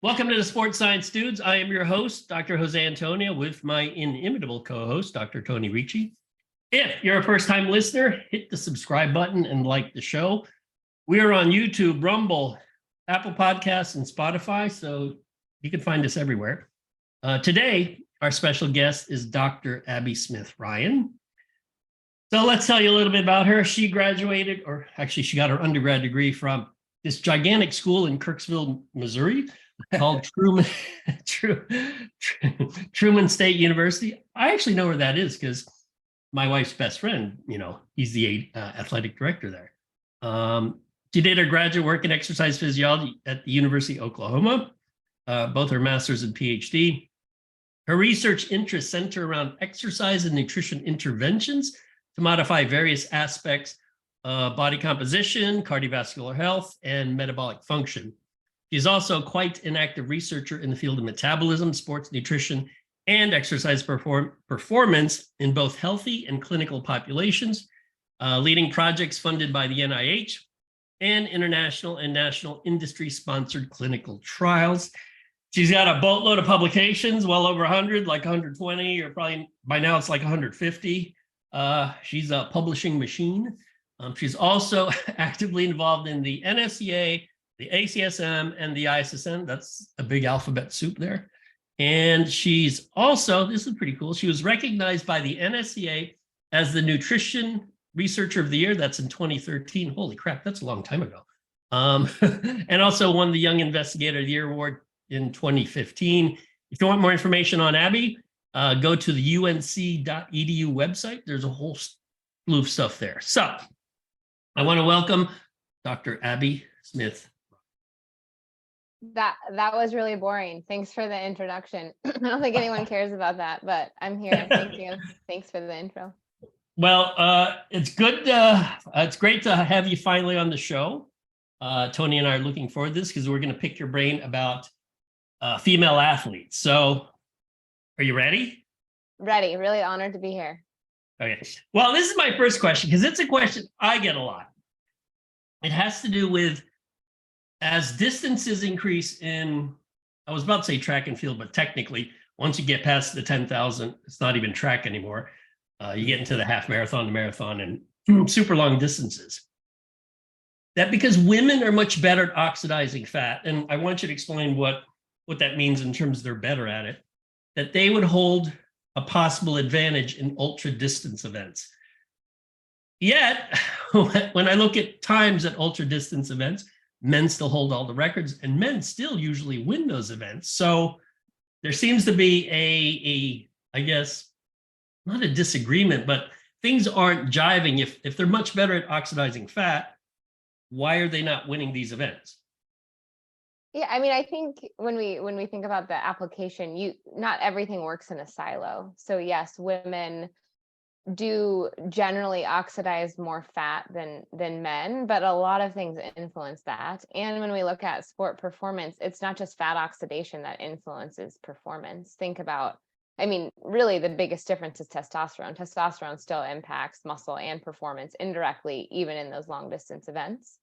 Welcome to the Sports Science Dudes. I am your host, Dr. Jose Antonio, with my inimitable co-host, Dr. Tony Ricci. If you're a first-time listener, hit the subscribe button and like the show. We are on YouTube, Rumble, Apple Podcasts, and Spotify, so you can find us everywhere. Today, our special guest is Dr. Abbie Smith-Ryan. So let's tell you a little bit about her. She graduated, or actually she got her undergrad degree from this gigantic school in Kirksville, Missouri, called Truman State University. I actually know where that is because my wife's best friend, he's the athletic director there. She did her graduate work in exercise physiology at the University of Oklahoma, both her master's and PhD. Her research interests center around exercise and nutrition interventions to modify various aspects of body composition, cardiovascular health, and metabolic function. She's also quite an active researcher in the field of metabolism, sports nutrition, and exercise performance in both healthy and clinical populations, leading projects funded by the NIH and international and national industry-sponsored clinical trials. She's got a boatload of publications, well over 100, like 120, or probably by now it's like 150. She's a publishing machine. She's also actively involved in the NSCA, the ACSM, and the ISSN. That's a big alphabet soup there. And she's also, this is pretty cool, she was recognized by the NSCA as the Nutrition Researcher of the Year. That's in 2013. Holy crap, that's a long time ago. And also won the Young Investigator of the Year award in 2015. If you want more information on Abbie, go to the unc.edu website. There's a whole slew of stuff there. So I want to welcome Dr. Abbie Smith. That was really boring. Thanks for the introduction. I don't think anyone cares about that, but I'm here. Thank you. Thanks for the intro. Well, it's good. It's great to have you finally on the show. Tony and I are looking forward to this because we're going to pick your brain about female athletes. So are you ready? Ready. Really honored to be here. Okay. Well, this is my first question because it's a question I get a lot. It has to do with as distances increase in, I was about to say track and field, but technically, once you get past the 10,000, it's not even track anymore. You get into the half marathon, the marathon, and super long distances. That because women are much better at oxidizing fat, and I want you to explain what that means in terms of they're better at it, that they would hold a possible advantage in ultra distance events. Yet, when I look at times at ultra distance events, men still hold all the records and men still usually win those events. So there seems to be I guess, not a disagreement, but things aren't jiving. If they're much better at oxidizing fat, why are they not winning these events? Yeah, I mean, I think when we think about the application, not everything works in a silo. So yes, women do generally oxidize more fat than men, but a lot of things influence that. And when we look at sport performance, it's not just fat oxidation that influences performance. Think about, I mean, really the biggest difference is testosterone. Testosterone still impacts muscle and performance indirectly, even in those long distance events.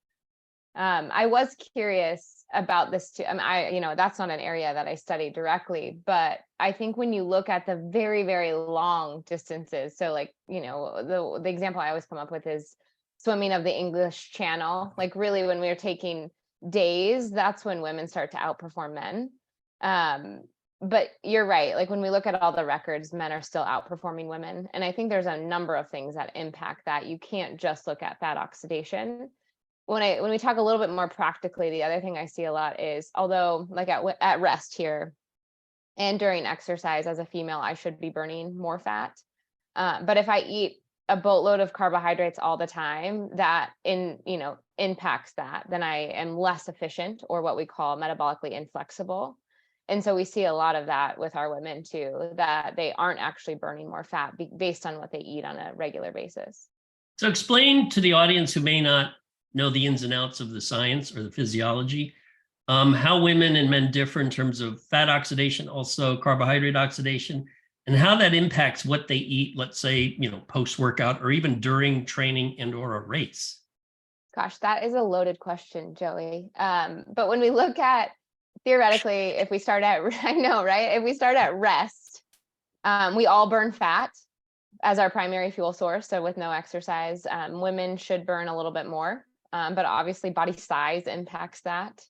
I was curious about this too. I mean, that's not an area that I study directly, but I think when you look at the very, very long distances, so like, the example I always come up with is swimming of the English Channel. Like really when we're taking days, that's when women start to outperform men. But you're right. Like when we look at all the records, men are still outperforming women. And I think there's a number of things that impact that. You can't just look at fat oxidation. When we talk a little bit more practically, the other thing I see a lot is, although like at rest here and during exercise as a female, I should be burning more fat. But if I eat a boatload of carbohydrates all the time, that impacts that, then I am less efficient, or what we call metabolically inflexible. And so we see a lot of that with our women too, that they aren't actually burning more fat based on what they eat on a regular basis. So explain to the audience who may not know the ins and outs of the science or the physiology, how women and men differ in terms of fat oxidation, also carbohydrate oxidation, and how that impacts what they eat, let's say, post-workout or even during training and or a race. Gosh, that is a loaded question, Joey. But when we look at theoretically, if we start at, I know, right? If we start at rest, we all burn fat as our primary fuel source. So with no exercise, women should burn a little bit more, but obviously body size impacts that.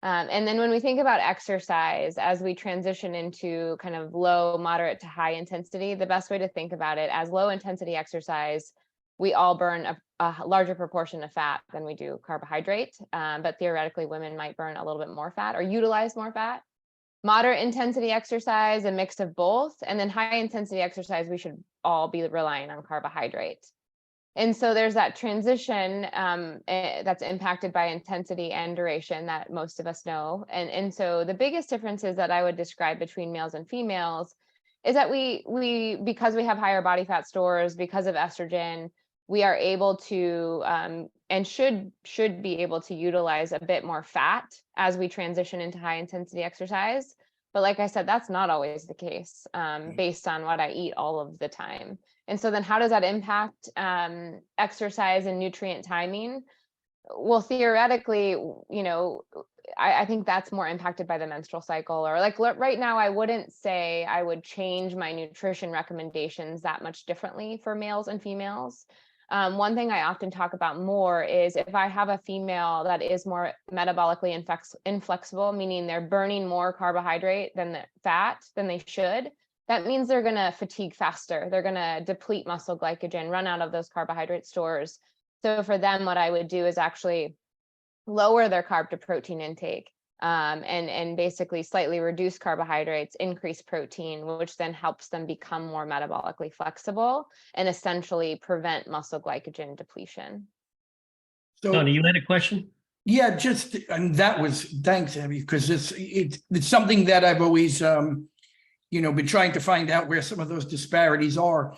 And then when we think about exercise, as we transition into kind of low, moderate to high intensity, the best way to think about it as low intensity exercise, we all burn a larger proportion of fat than we do carbohydrate. But theoretically, women might burn a little bit more fat or utilize more fat. Moderate intensity exercise, a mix of both. And then high intensity exercise, we should all be relying on carbohydrate. And so there's that transition that's impacted by intensity and duration that most of us know. And so the biggest differences that I would describe between males and females is that we because we have higher body fat stores, because of estrogen, we are able to and should be able to utilize a bit more fat as we transition into high intensity exercise. But like I said, that's not always the case based on what I eat all of the time. And so then how does that impact exercise and nutrient timing? Well, theoretically, you know, I think that's more impacted by the menstrual cycle, or like right now, I wouldn't say I would change my nutrition recommendations that much differently for males and females. One thing I often talk about more is if I have a female that is more metabolically inflexible, meaning they're burning more carbohydrate than the fat than they should, that means they're going to fatigue faster. They're going to deplete muscle glycogen, run out of those carbohydrate stores. So for them, what I would do is actually lower their carb to protein intake and basically slightly reduce carbohydrates, increase protein, which then helps them become more metabolically flexible and essentially prevent muscle glycogen depletion. So, Tony, you had a question? yeah, just, and that was, thanks, Abbie, because it's something that I've always, you know, been trying to find out where some of those disparities are.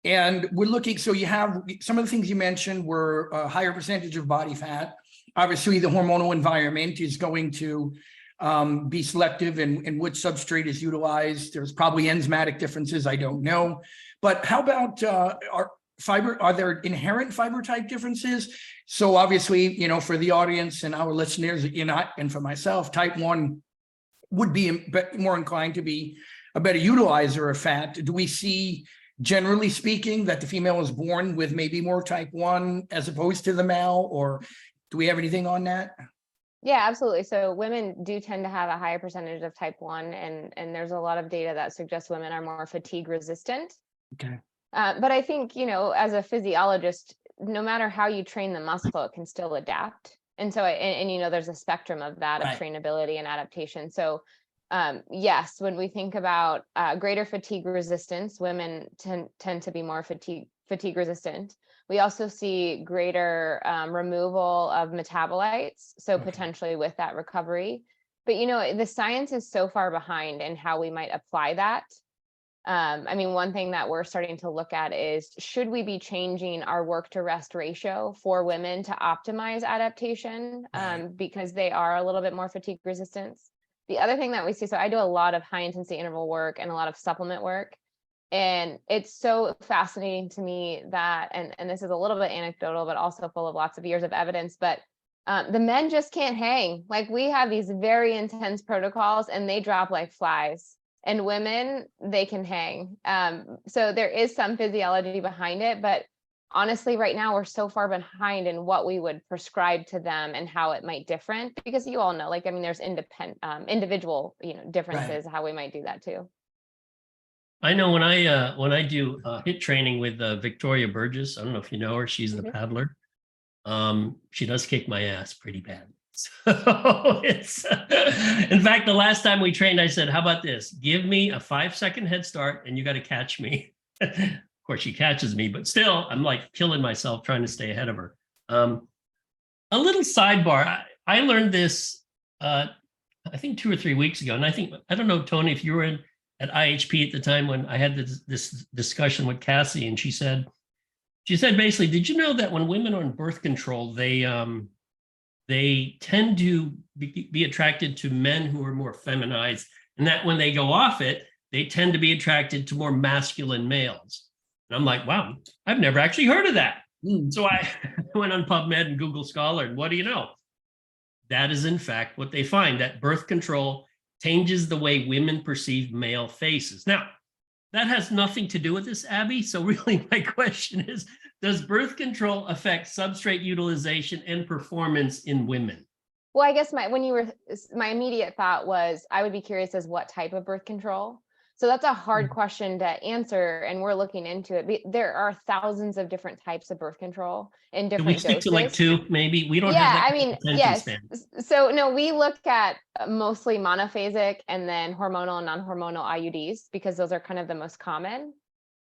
And we're looking, so you have some of the things you mentioned were a higher percentage of body fat. Obviously, the hormonal environment is going to be selective in which substrate is utilized. There's probably enzymatic differences, I don't know. But how about are there inherent fiber type differences? So obviously, you know, for the audience and our listeners, you know, and for myself, type 1 would be more inclined to be a better utilizer of fat. Do we see, generally speaking, that the female is born with maybe more type 1 as opposed to the male, or do we have anything on that? Yeah, absolutely. So women do tend to have a higher percentage of type 1, and there's a lot of data that suggests women are more fatigue resistant. Okay. But I think, you know, as a physiologist, no matter how you train the muscle, it can still adapt. And so, and you know, there's a spectrum of that, Right. of trainability and adaptation. So yes, when we think about greater fatigue resistance, women tend to be more fatigue resistant. We also see greater removal of metabolites, so Okay. potentially with that recovery. But you know, the science is so far behind in how we might apply that. I mean, one thing that we're starting to look at is, should we be changing our work to rest ratio for women to optimize adaptation because they are a little bit more fatigue resistant? The other thing that we see, so I do a lot of high intensity interval work and a lot of supplement work. And it's so fascinating to me that, and this is a little bit anecdotal, but also full of lots of years of evidence, but the men just can't hang. Like, we have these very intense protocols and they drop like flies. And women, they can hang. So there is some physiology behind it, but honestly, right now we're so far behind in what we would prescribe to them and how it might different, because you all know, like, I mean, there's individual, you know, differences, how we might do that too. I know when I do HIIT training with Victoria Burgess, I don't know if you know her, she's the paddler. She does kick my ass pretty bad. So it's, in fact, the last time we trained, I said, how about this? Give me a 5-second head start and you got to catch me. Of course, she catches me, but still, I'm like killing myself trying to stay ahead of her. A little sidebar. I learned this, I think 2 or 3 weeks ago. And I don't know, Tony, if you were at IHP at the time when I had this discussion with Cassie, and she said basically, did you know that when women are on birth control, they tend to be attracted to men who are more feminized, and that when they go off it, they tend to be attracted to more masculine males. And I'm like, wow, I've never actually heard of that. So I went on PubMed and Google Scholar, and what do you know? that is in fact what they find, that birth control changes the way women perceive male faces. Now, that has nothing to do with this, Abbie. So really my question is, does birth control affect substrate utilization and performance in women? Well, I guess my immediate thought was I would be curious as what type of birth control. So that's a hard question to answer, and we're looking into it. There are thousands of different types of birth control in Can we different stick doses. to like two, maybe? We don't Yeah, have that I mean, attention yes. span. So no, we look at mostly monophasic and then hormonal and non-hormonal IUDs because those are kind of the most common.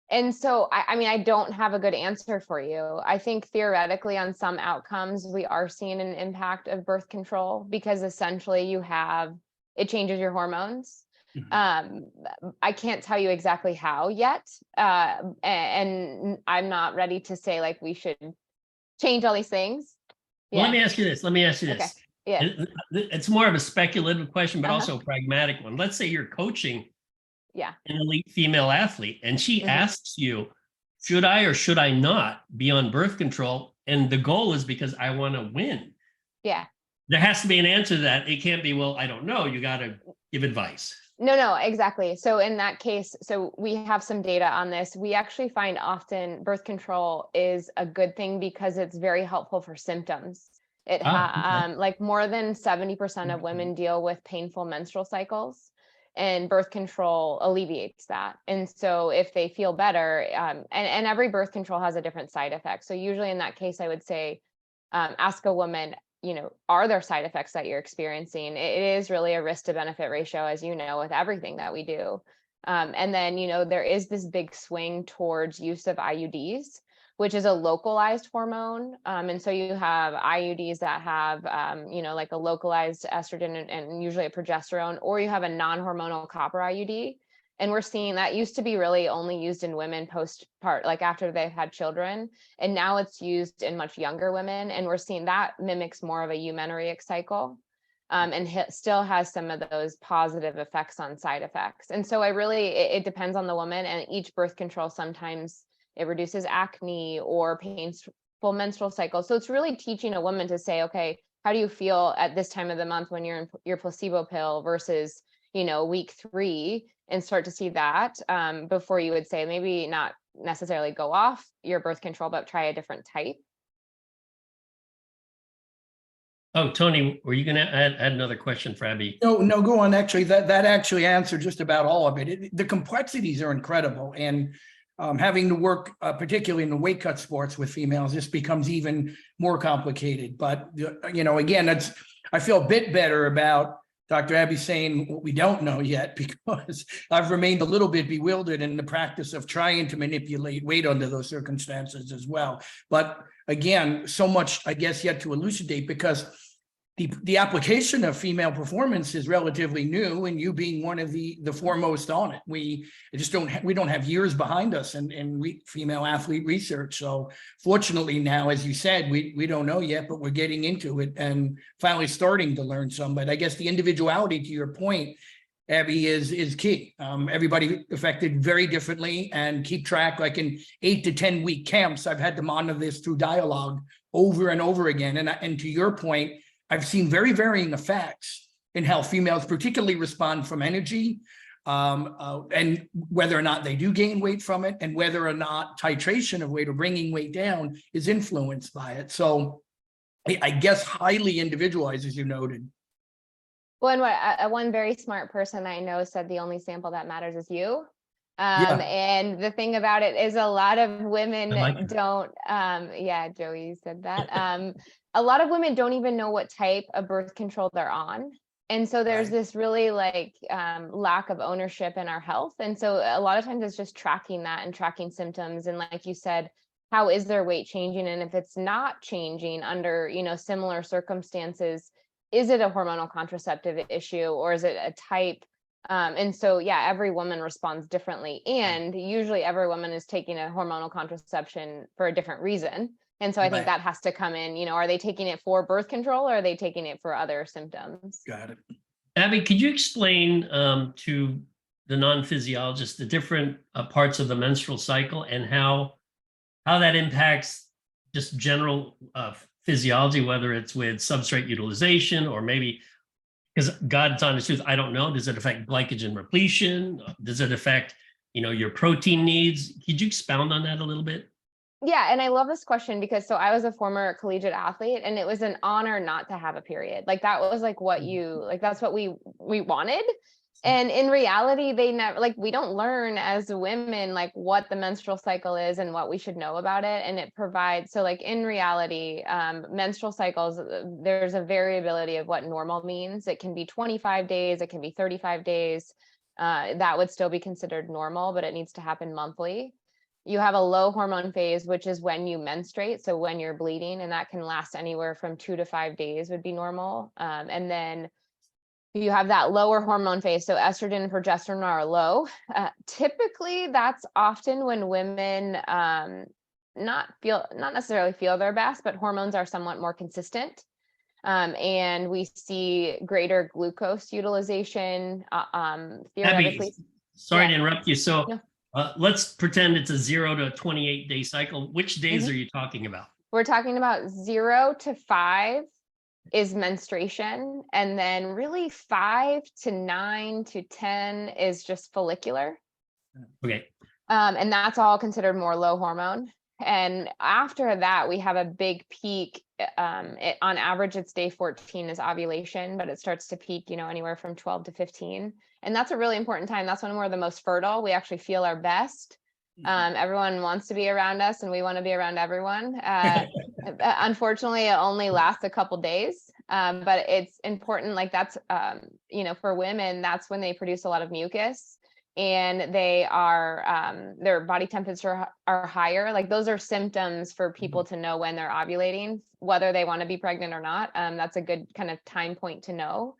And so, I mean, I don't have a good answer for you. I think theoretically on some outcomes, we are seeing an impact of birth control because essentially it changes your hormones. I can't tell you exactly how yet. And I'm not ready to say like we should change all these things. Well, let me ask you this. Okay. Yeah. It's more of a speculative question, but Uh-huh. also a pragmatic one. Let's say you're coaching Yeah. an elite female athlete and she Mhm. asks you, should I or should I not be on birth control? And the goal is because I want to win. Yeah. There has to be an answer to that. It can't be, well, I don't know. You got to give advice. No, exactly. So in that case, so we have some data on this. We actually find often birth control is a good thing because it's very helpful for symptoms. Okay. Like more than 70% of women deal with painful menstrual cycles, and birth control alleviates that. And so if they feel better, and every birth control has a different side effect. So usually in that case, I would say, ask a woman, are there side effects that you're experiencing? It is really a risk to benefit ratio, as you know, with everything that we do. And then, there is this big swing towards use of IUDs, which is a localized hormone. And so you have IUDs that have, like a localized estrogen and usually a progesterone, or you have a non-hormonal copper IUD. And we're seeing that used to be really only used in women postpartum, like after they've had children. And now it's used in much younger women. And we're seeing that mimics more of a amenorrheic cycle, and still has some of those positive effects on side effects. And so it depends on the woman, and each birth control, sometimes it reduces acne or painful menstrual cycles. So it's really teaching a woman to say, okay, how do you feel at this time of the month when you're in your placebo pill versus, week 3, and start to see that before you would say maybe not necessarily go off your birth control, but try a different type. Oh, Tony, were you going to add another question for Abbie? No, go on. Actually, that actually answered just about all of it. The complexities are incredible, and having to work, particularly in the weight cut sports with females, this becomes even more complicated. But again, I feel a bit better about Dr. Abbie saying what we don't know yet, because I've remained a little bit bewildered in the practice of trying to manipulate weight under those circumstances as well. But again, so much, I guess, yet to elucidate, because the application of female performance is relatively new, and you being one of the foremost on it. We don't have years behind us in female athlete research. So fortunately now, as you said, we don't know yet, but we're getting into it and finally starting to learn some. But I guess the individuality, to your point, Abbie, is key. Everybody affected very differently, and keep track. Like in 8 to 10 week camps, I've had to monitor this through dialogue over and over again. And to your point, I've seen very varying effects in how females particularly respond from energy, and whether or not they do gain weight from it, and whether or not titration of weight or bringing weight down is influenced by it. So I guess highly individualized, as you noted. Well, and one very smart person I know said the only sample that matters is you. And the thing about it is a lot of women don't, Joey said that. A lot of women don't even know what type of birth control they're on. And so there's this really lack of ownership in our health. And so a lot of times it's just tracking that and tracking symptoms. And like you said, how is their weight changing? And if it's not changing under, similar circumstances, is it a hormonal contraceptive issue, or is it a type? And so, every woman responds differently. And usually every woman is taking a hormonal contraception for a different reason. And so I think that has to come in, are they taking it for birth control, or are they taking it for other symptoms? Got it. Abbie, could you explain to the non-physiologist the different parts of the menstrual cycle and how that impacts just general physiology, whether it's with substrate utilization or maybe, because God's honest truth, I don't know. Does it affect glycogen repletion? Does it affect, your protein needs? Could you expound on that a little bit? Yeah, and I love this question because I was a former collegiate athlete, and it was an honor not to have a period. Like that was like that's what we wanted. And in reality, they never, like, we don't learn as women like what the menstrual cycle is and what we should know about it. And it provides, so like in reality, menstrual cycles, there's a variability of what normal means. It can be 25 days, it can be 35 days. That would still be considered normal, but it needs to happen monthly. You have a low hormone phase, which is when you menstruate, so when you're bleeding, and that can last anywhere from 2 to 5 days would be normal. And then you have that lower hormone phase, so estrogen and progesterone are low. Typically, that's often when women not necessarily feel their best, but hormones are somewhat more consistent. And we see greater glucose utilization, theoretically. Abbie, sorry to interrupt you. So No. Let's pretend it's a 0 to 28-day cycle. Which days are you talking about? We're talking about 0 to 5 is menstruation. And then really 5 to 9 to 10 is just follicular. Okay. And that's all considered more low hormone. And after that, we have a big peak. On average, it's day 14 is ovulation, but it starts to peak, anywhere from 12 to 15. And that's a really important time. That's when we're the most fertile. We actually feel our best. Everyone wants to be around us, and we want to be around everyone. Unfortunately, it only lasts a couple days, but it's important. Like that's, for women, that's when they produce a lot of mucus, and they are, their body temperature are higher. Like those are symptoms for people to know when they're ovulating, whether they want to be pregnant or not. That's a good kind of time point to know.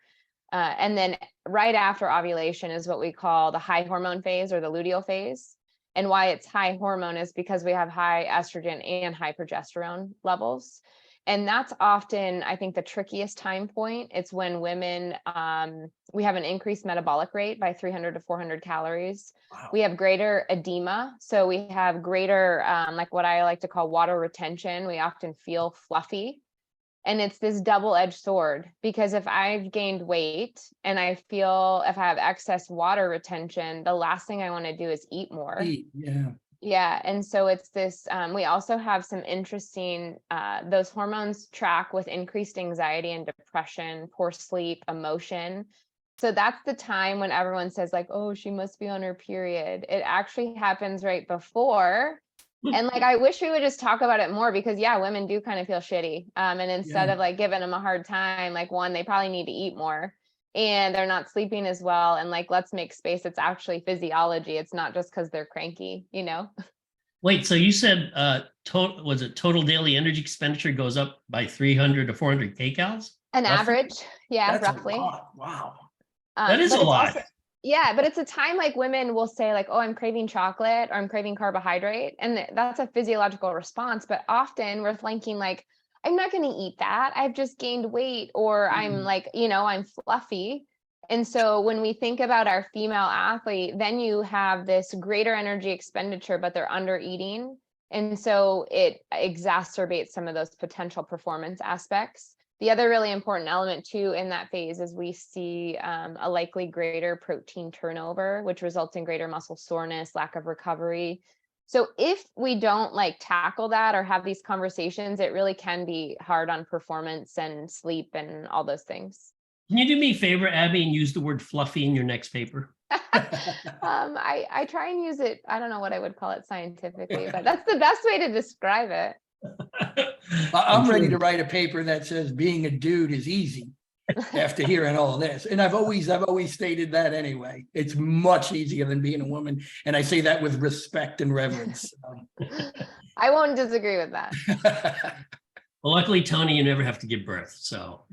And then right after ovulation is what we call the high hormone phase or the luteal phase. And why it's high hormone is because we have high estrogen and high progesterone levels. And that's often, I think, the trickiest time point. It's when women, we have an increased metabolic rate by 300 to 400 calories. Wow. We have greater edema. So we have greater, like what I like to call water retention. We often feel fluffy. And it's this double-edged sword, because if I've gained weight and I feel if I have excess water retention, the last thing I want to do is eat more. Yeah. And so it's this, we also have some interesting, those hormones track with increased anxiety and depression, poor sleep, emotion. So that's the time when everyone says like, oh, she must be on her period. It actually happens right before. And like, I wish we would just talk about it more, because women do kind of feel shitty. And instead of like giving them a hard time, like one, they probably need to eat more, and they're not sleeping as well. And like, let's make space. It's actually physiology. It's not just because they're cranky, Wait, so you said total daily energy expenditure goes up by 300 to 400 kcals? An average. Yeah, That's roughly. A lot. Wow. That is a lot. Also, but it's a time like women will say like, oh, I'm craving chocolate, or I'm craving carbohydrate. And that's a physiological response. But often we're thinking like, I'm not going to eat that. I've just gained weight, or I'm like, I'm fluffy. And so when we think about our female athlete, then you have this greater energy expenditure, but they're under eating. And so it exacerbates some of those potential performance aspects. The other really important element too in that phase is we see a likely greater protein turnover, which results in greater muscle soreness, lack of recovery. So if we don't like tackle that or have these conversations, it really can be hard on performance and sleep and all those things. Can you do me a favor, Abbie, and use the word fluffy in your next paper? I try and use it. I don't know what I would call it scientifically, but that's the best way to describe it. I'm ready to write a paper that says being a dude is easy after hearing all this. And I've always stated that anyway. It's much easier than being a woman. And I say that with respect and reverence. I won't disagree with that. Well, luckily, Tony, you never have to give birth. So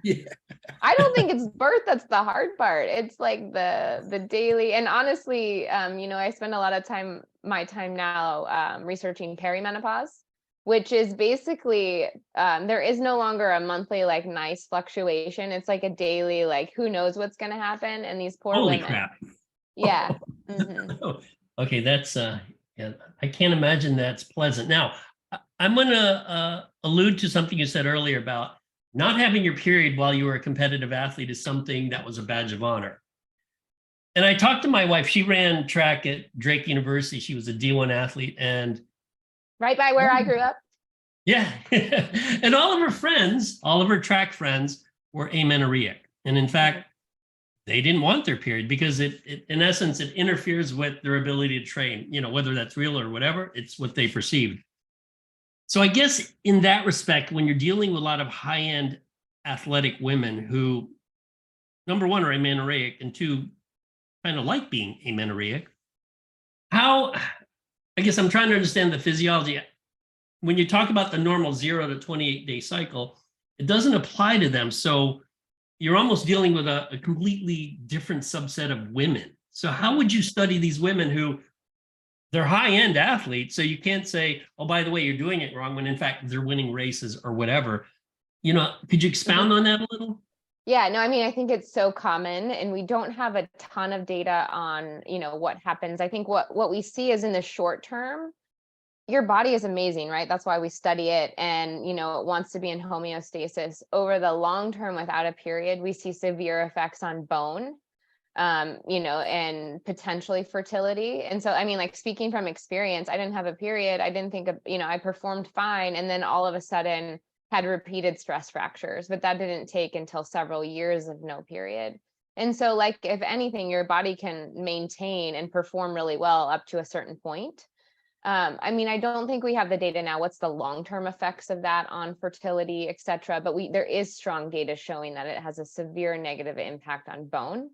I don't think it's birth that's the hard part. It's like the daily, and honestly, I spend a lot of my time now researching perimenopause, which is basically there is no longer a monthly like nice fluctuation. It's like a daily, like who knows what's going to happen. And these poor holy women. Crap. Yeah. Mm-hmm. Okay, that's I can't imagine that's pleasant. Now, I'm going to allude to something you said earlier about not having your period while you were a competitive athlete is something that was a badge of honor. And I talked to my wife. She ran track at Drake University. She was a D1 athlete. And right by where I grew up. yeah. And all of her friends, all of her track friends were amenorrheic. And in fact, they didn't want their period because it in essence, it interferes with their ability to train, you know, whether that's real or whatever, it's what they perceived. So I guess in that respect, when you're dealing with a lot of high-end athletic women who, number one, are amenorrheic, and two, kind of like being amenorrheic, how, I guess I'm trying to understand the physiology. When you talk about the normal 0 to 28-day cycle, it doesn't apply to them. So you're almost dealing with a completely different subset of women. So how would you study these women who they're high-end athletes? So you can't say, oh, by the way, you're doing it wrong, when in fact they're winning races or whatever. You know, could you expound on that a little? Yeah, no, I mean, I think it's so common, and we don't have a ton of data on, you know, what happens. I think what we see is in the short term, your body is amazing, right? That's why we study it. And, you know, it wants to be in homeostasis. Over the long term, without a period, we see severe effects on bone, you know, and potentially fertility. And so, I mean, like, speaking from experience, I didn't have a period. I didn't think of, you know, I performed fine. And then all of a sudden had repeated stress fractures, but that didn't take until several years of no period. And so, like, if anything, your body can maintain and perform really well up to a certain point. I mean, I don't think we have the data now. What's the long-term effects of that on fertility, et cetera? But there is strong data showing that it has a severe negative impact on bone.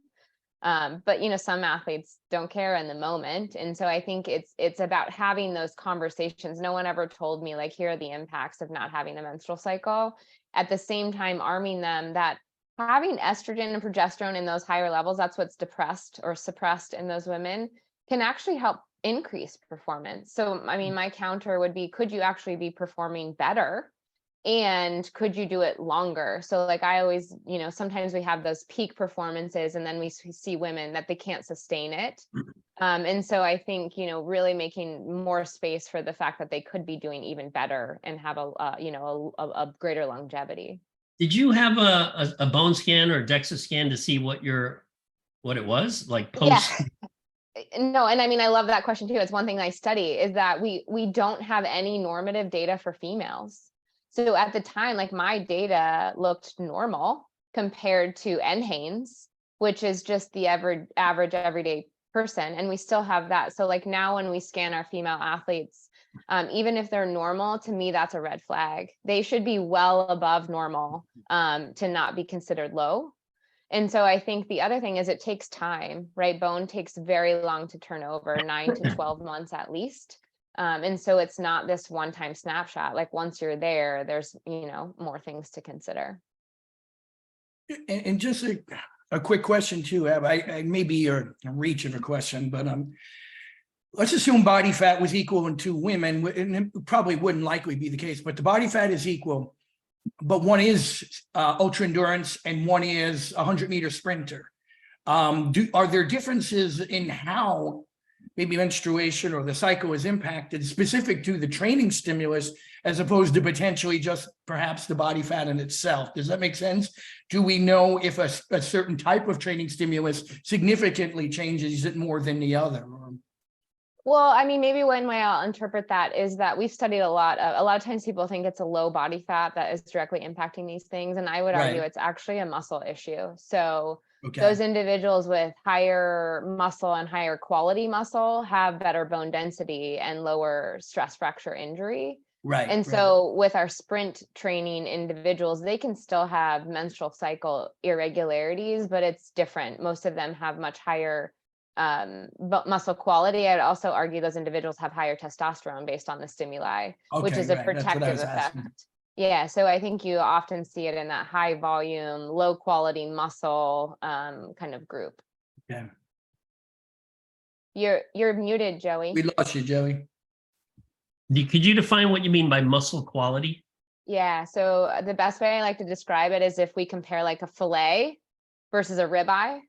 But, you know, some athletes don't care in the moment. And so I think it's about having those conversations. No one ever told me, like, here are the impacts of not having a menstrual cycle. At the same time, arming them that having estrogen and progesterone in those higher levels, that's what's depressed or suppressed in those women, can actually help increase performance. So, I mean, my counter would be, could you actually be performing better? And could you do it longer? So, like, I always, you know, sometimes we have those peak performances and then we see women that they can't sustain it. And so I think, you know, really making more space for the fact that they could be doing even better and have you know, a greater longevity. Did you have a bone scan or a DEXA scan to see what it was like post? Yeah. No, and I mean, I love that question too. It's one thing I study, is that we don't have any normative data for females. So at the time, like, my data looked normal compared to NHANES, which is just the average everyday person. And we still have that. So, like, now when we scan our female athletes, even if they're normal, to me, that's a red flag. They should be well above normal to not be considered low. And so I think the other thing is it takes time, right? Bone takes very long to turn over, 9 to 12 months at least. And so it's not this one-time snapshot. Like, once you're there, there's, you know, more things to consider. And just a quick question too, Ab. I maybe you're reaching a question, but let's assume body fat was equal in two women, and it probably wouldn't likely be the case, but the body fat is equal, but one is ultra endurance and one is a 100-meter sprinter. Are there differences in how maybe menstruation or the cycle is impacted specific to the training stimulus, as opposed to potentially just perhaps the body fat in itself? Does that make sense? Do we know if a certain type of training stimulus significantly changes it more than the other? Well, I mean, maybe one way I'll interpret that is that we've studied a lot of times people think it's a low body fat that is directly impacting these things. And I would argue it's actually a muscle issue. So those individuals with higher muscle and higher quality muscle have better bone density and lower stress fracture injury. And so with our sprint training individuals, they can still have menstrual cycle irregularities, but it's different. Most of them have much higher muscle quality. I'd also argue those individuals have higher testosterone based on the stimuli, which is a protective effect. Yeah, so I think you often see it in that high volume, low quality muscle kind of group. Yeah. You're muted, Joey. We lost you, Joey. Could you define what you mean by muscle quality? Yeah, so the best way I like to describe it is if we compare like a fillet versus a ribeye.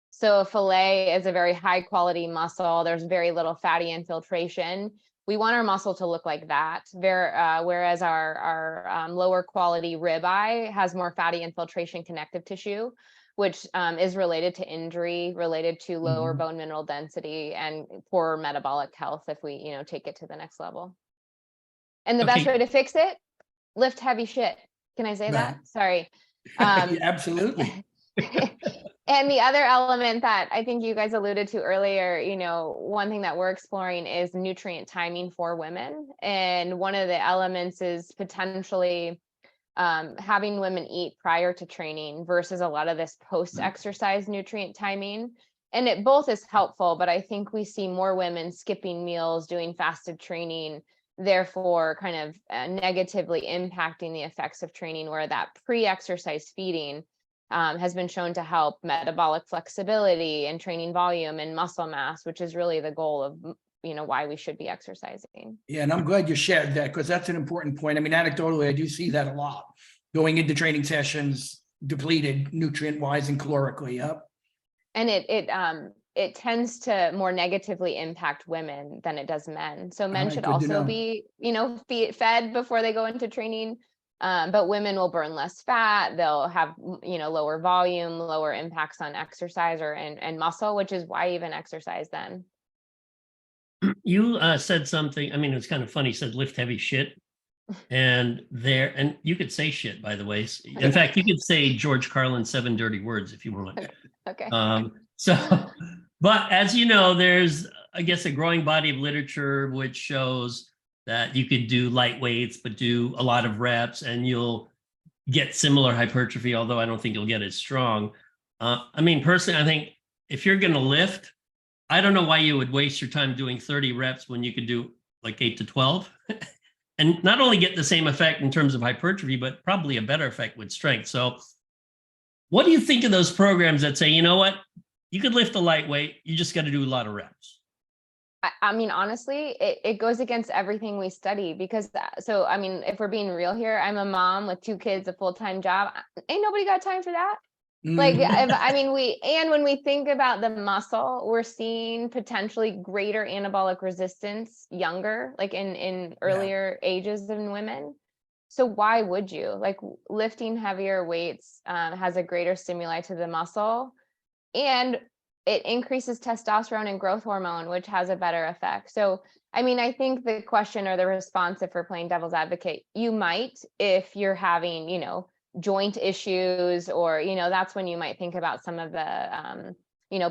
So a fillet is a very high quality muscle. There's very little fatty infiltration. we want our muscle to look like that. Whereas our lower quality ribeye has more fatty infiltration connective tissue, which is related to injury, related to lower bone mineral density and poorer metabolic health if we, take it to the next level. And the best way to fix it, lift heavy shit. Can I say that? Sorry. Absolutely. And the other element that I think you guys alluded to earlier, one thing that we're exploring is nutrient timing for women. And one of the elements is potentially having women eat prior to training versus a lot of this post-exercise nutrient timing. And it both is helpful, but I think we see more women skipping meals, doing fasted training, therefore kind of negatively impacting the effects of training, where that pre-exercise feeding has been shown to help metabolic flexibility and training volume and muscle mass, which is really the goal of why we should be exercising. Yeah, and I'm glad you shared that, because that's an important point. I mean, anecdotally, I do see that a lot. Going into training sessions, depleted nutrient-wise and calorically. Yep. And it tends to more negatively impact women than it does men. So men should also be, fed before they go into training. But women will burn less fat. They'll have, lower volume, lower impacts on exercise and muscle, which is why even exercise then. You said something, I mean, it's kind of funny, you said lift heavy shit. And you could say shit, by the way. In fact, you could say George Carlin's 7 dirty words if you want. Okay. But as you know, there's, I guess, a growing body of literature which shows that you could do light weights, but do a lot of reps and you'll get similar hypertrophy, although I don't think you'll get as strong. I mean, personally, I think if you're going to lift, I don't know why you would waste your time doing 30 reps when you could do like 8 to 12 and not only get the same effect in terms of hypertrophy, but probably a better effect with strength. So what do you think of those programs that say, you know what, you could lift a light weight, you just got to do a lot of reps? I mean, honestly, it goes against everything we study because, I mean, if we're being real here, I'm a mom with 2 kids, a full-time job. Ain't nobody got time for that. Like, when we think about the muscle, we're seeing potentially greater anabolic resistance younger, like in earlier ages than women. So why would you? Like, lifting heavier weights has a greater stimuli to the muscle, and it increases testosterone and growth hormone, which has a better effect. So, I mean, I think the question or the response, if we're playing devil's advocate, you might, if you're having, joint issues, or, that's when you might think about some of the,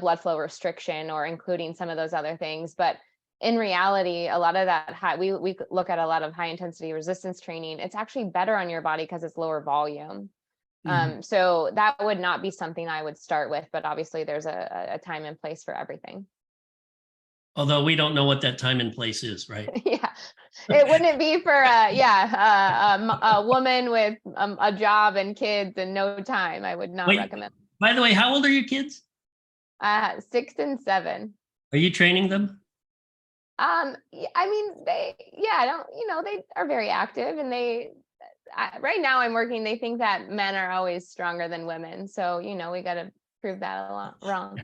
blood flow restriction or including some of those other things. But in reality, a lot of that we look at a lot of high intensity resistance training. It's actually better on your body because it's lower volume. So that would not be something I would start with, but obviously there's a time and place for everything. Although we don't know what that time and place is, right? Yeah, it wouldn't be for a woman with a job and kids and no time. I would not recommend. By the way, how old are your kids? 6 and 7. Are you training them? I mean, they are very active, and right now I'm working, they think that men are always stronger than women. So, we got to prove that a lot wrong.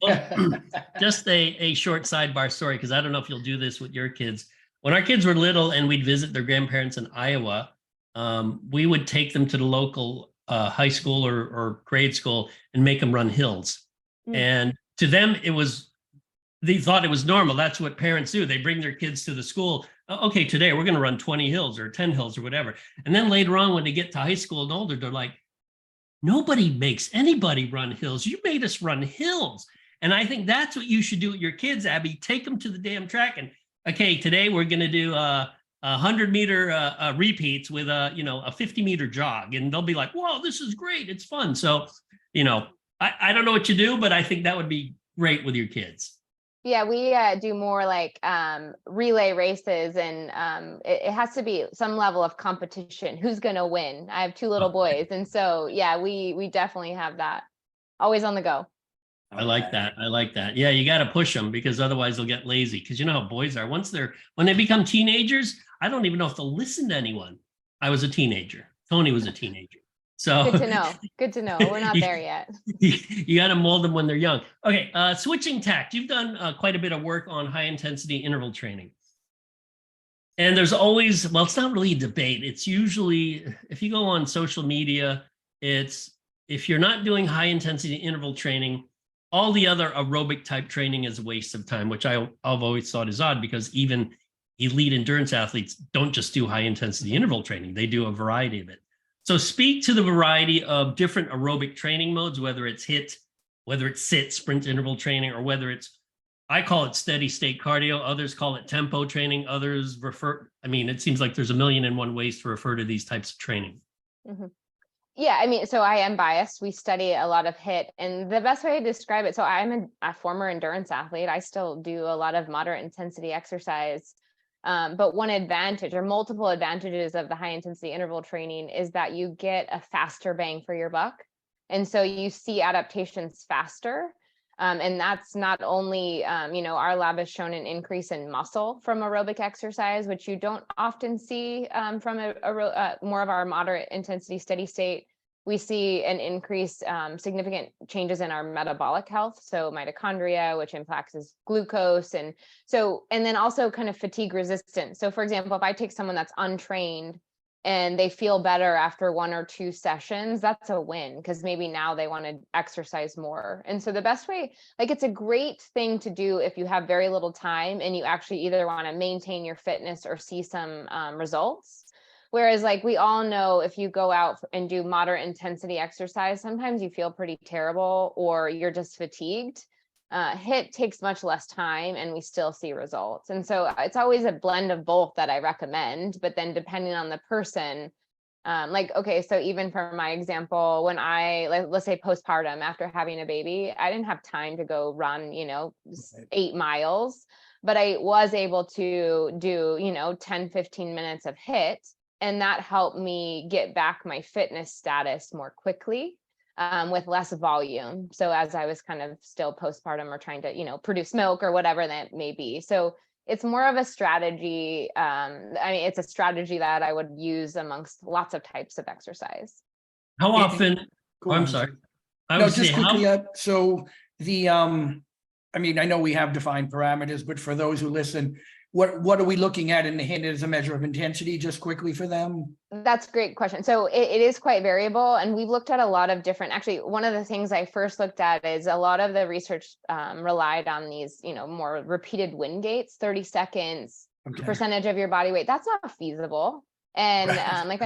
Just a short sidebar story, because I don't know if you'll do this with your kids. When our kids were little and we'd visit their grandparents in Iowa, we would take them to the local high school or grade school and make them run hills. And to them, they thought it was normal. That's what parents do. They bring their kids to the school. Okay, today we're going to run 20 hills or 10 hills or whatever. And then later on, when they get to high school and older, they're like, nobody makes anybody run hills. You made us run hills. And I think that's what you should do with your kids, Abbie. Take them to the damn track. And okay, today we're going to do 100-meter repeats with a 50-meter jog. And they'll be like, whoa, this is great. It's fun. So, I don't know what you do, but I think that would be great with your kids. Yeah, we do more like relay races, and it has to be some level of competition. Who's going to win? I have 2 little boys. And so, yeah, we definitely have that always on the go. I like that. Yeah, you got to push them, because otherwise they'll get lazy. Because you know how boys are. When they become teenagers, I don't even know if they'll listen to anyone. I was a teenager. Tony was a teenager. So good to know. We're not there yet. You got to mold them when they're young. Okay. Switching tack. You've done quite a bit of work on high intensity interval training. And there's always, well, it's not really a debate. It's usually, if you go on social media, it's if you're not doing high intensity interval training, all the other aerobic type training is a waste of time, which I've always thought is odd, because even elite endurance athletes don't just do high intensity interval training. They do a variety of it. So speak to the variety of different aerobic training modes, whether it's HIIT, whether it's sit, sprint interval training, or whether it's, I call it steady state cardio. Others call it tempo training. Others refer, I mean, it seems like there's a million and one ways to refer to these types of training. Mm-hmm. Yeah, I mean, so I am biased. We study a lot of HIIT, and the best way to describe it, so I'm a former endurance athlete. I still do a lot of moderate intensity exercise. But one advantage or multiple advantages of the high intensity interval training is that you get a faster bang for your buck. And so you see adaptations faster. And that's not only, our lab has shown an increase in muscle from aerobic exercise, which you don't often see from more of our moderate intensity steady state. We see an increase, significant changes in our metabolic health. So mitochondria, which impacts glucose. And then also kind of fatigue resistance. So for example, if I take someone that's untrained and they feel better after 1 or 2 sessions, that's a win, because maybe now they want to exercise more. And so the best way, like, it's a great thing to do if you have very little time and you actually either want to maintain your fitness or see some results. Whereas, like, we all know, if you go out and do moderate intensity exercise, sometimes you feel pretty terrible or you're just fatigued. HIIT takes much less time and we still see results. And so it's always a blend of both that I recommend, but then depending on the person, okay, so even for my example, when let's say postpartum after having a baby, I didn't have time to go run, 8 miles, but I was able to do, 10, 15 minutes of HIIT. And that helped me get back my fitness status more quickly. With less volume. So as I was kind of still postpartum or trying to, produce milk or whatever that may be. So it's more of a strategy. It's a strategy that I would use amongst lots of types of exercise. How often? I'm sorry. No, just quickly. So I know we have defined parameters, but for those who listen, what are we looking at in the HIIT as a measure of intensity, just quickly for them? That's a great question. So it is quite variable, and we've looked at a lot of different, actually, one of the things I first looked at is a lot of the research relied on these, more repeated wind gates, 30 seconds, percentage of your body weight. That's not feasible. And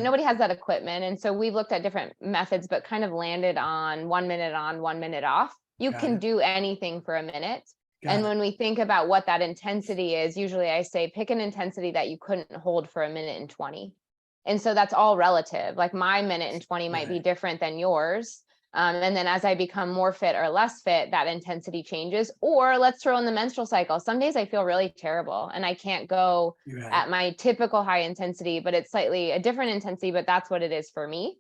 nobody has that equipment. And so we've looked at different methods, but kind of landed on 1 minute on, 1 minute off. You can do anything for a minute. And when we think about what that intensity is, usually I say pick an intensity that you couldn't hold for 1 minute and 20. And so that's all relative. Like my 1 minute and 20 might be different than yours. And then as I become more fit or less fit, that intensity changes. Or let's throw in the menstrual cycle. Some days I feel really terrible and I can't go at my typical high intensity, but it's slightly a different intensity, but that's what it is for me.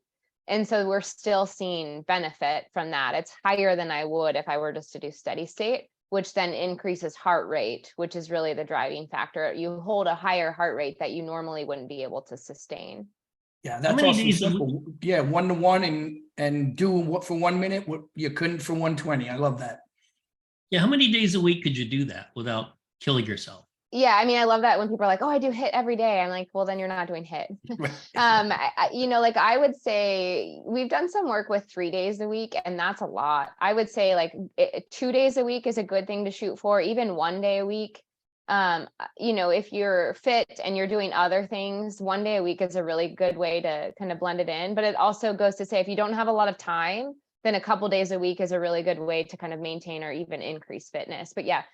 And so we're still seeing benefit from that. It's higher than I would if I were just to do steady state, which then increases heart rate, which is really the driving factor. You hold a higher heart rate that you normally wouldn't be able to sustain. Yeah, that's also simple. Yeah, 1-to-1 and do what for 1 minute, what you couldn't for 120. I love that. Yeah, how many days a week could you do that without killing yourself? Yeah, I love that when people are like, oh, I do HIIT every day. I'm like, well, then you're not doing HIIT. I would say we've done some work with 3 days a week, and that's a lot. I would say 2 days a week is a good thing to shoot for, even 1 day a week. If you're fit and you're doing other things, 1 day a week is a really good way to kind of blend it in. But it also goes to say, if you don't have a lot of time, then a couple days a week is a really good way to kind of maintain or even increase fitness. But yeah,